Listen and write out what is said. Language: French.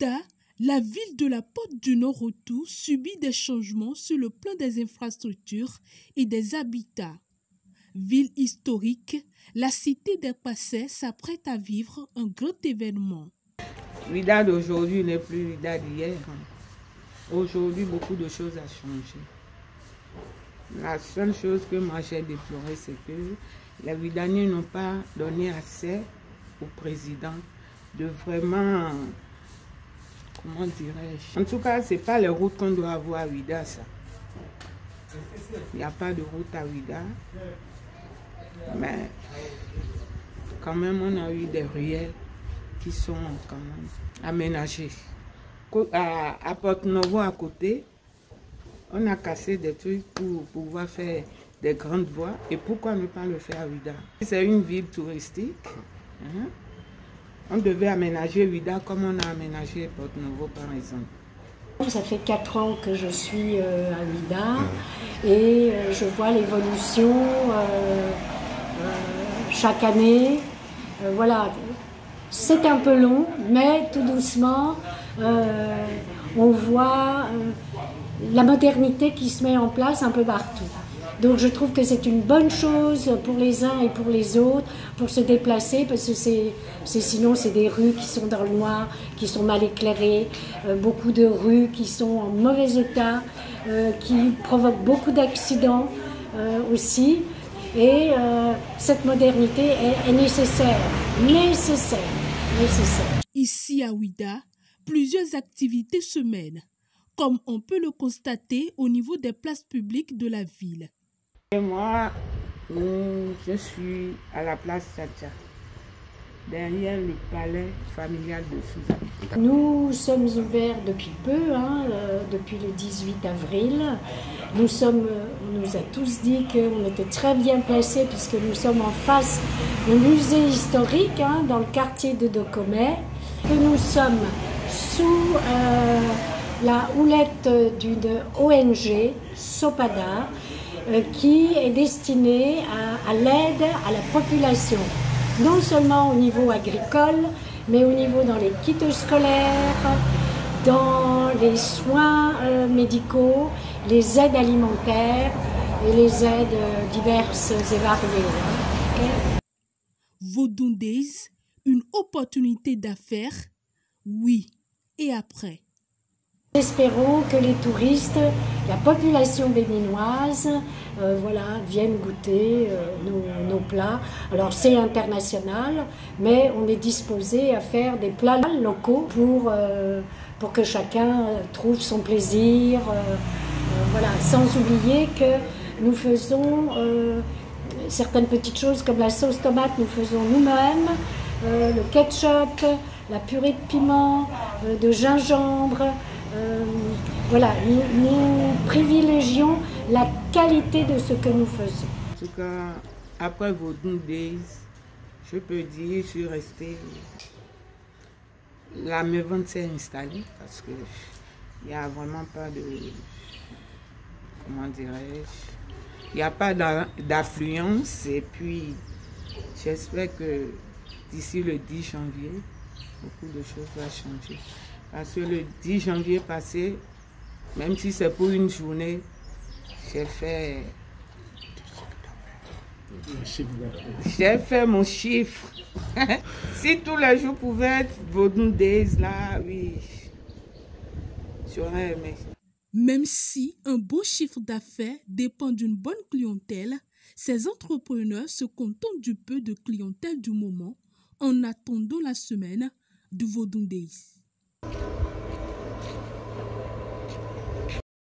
Ouidah, la ville de la Porte du Nord-Retour subit des changements sur le plan des infrastructures et des habitats. Ville historique, la cité des Passais s'apprête à vivre un grand événement. Ouidah d'aujourd'hui n'est plus Ouidah d'hier. Aujourd'hui, beaucoup de choses ont changé. La seule chose que moi j'ai déploré, c'est que les Ouidaniens n'ont pas donné accès au président de vraiment, comment dirais-je, en tout cas, ce n'est pas les routes qu'on doit avoir à Ouidah, ça. Il n'y a pas de route à Ouidah, mais quand même, on a eu des ruelles qui sont quand même aménagées. À Porte-Novo, à côté, on a cassé des trucs pour pouvoir faire des grandes voies. Et pourquoi ne pas le faire à Ouidah? C'est une ville touristique. On devait aménager Ouidah comme on a aménagé Porte-Novo, par exemple. Ça fait 4 ans que je suis à Ouidah et je vois l'évolution chaque année. Voilà, c'est un peu long, mais tout doucement, on voit la modernité qui se met en place un peu partout. Donc je trouve que c'est une bonne chose pour les uns et pour les autres, pour se déplacer, parce que sinon c'est des rues qui sont dans le noir, qui sont mal éclairées, beaucoup de rues qui sont en mauvais état, qui provoquent beaucoup d'accidents aussi. Et cette modernité est nécessaire. Ici à Ouidah, plusieurs activités se mènent, comme on peut le constater au niveau des places publiques de la ville. Et moi, je suis à la place Tchacha, derrière le palais familial de Souza. Nous sommes ouverts depuis peu, depuis le 18 avril. On nous a tous dit qu'on était très bien placés puisque nous sommes en face du musée historique dans le quartier de Dokomé. Que nous sommes sous la houlette d'une ONG, Sopada, qui est destinée à l'aide à la population, non seulement au niveau agricole, mais au niveau dans les kits scolaires, dans les soins médicaux, les aides alimentaires et les aides diverses et variées. Vodun Days, une opportunité d'affaires, oui, et après. Espérons que les touristes, la population béninoise, viennent goûter nos plats. Alors c'est international, mais on est disposé à faire des plats locaux pour que chacun trouve son plaisir. Sans oublier que nous faisons certaines petites choses comme la sauce tomate, nous faisons nous-mêmes, le ketchup, la purée de piment, de gingembre. Nous privilégions la qualité de ce que nous faisons. En tout cas, après Vodun Days, je peux dire, je suis restée. La mévente s'est installée parce qu'il n'y a vraiment pas de. Comment dirais-je? Il n'y a pas d'affluence. Et puis, j'espère que d'ici le 10 janvier, beaucoup de choses vont changer. Parce que le 10 janvier passé, même si c'est pour une journée, j'ai fait mon chiffre. Si tous les jours pouvaient être Vodun Days, là, oui, j'aurais aimé. Même si un bon chiffre d'affaires dépend d'une bonne clientèle, ces entrepreneurs se contentent du peu de clientèle du moment en attendant la semaine du Vodun Days.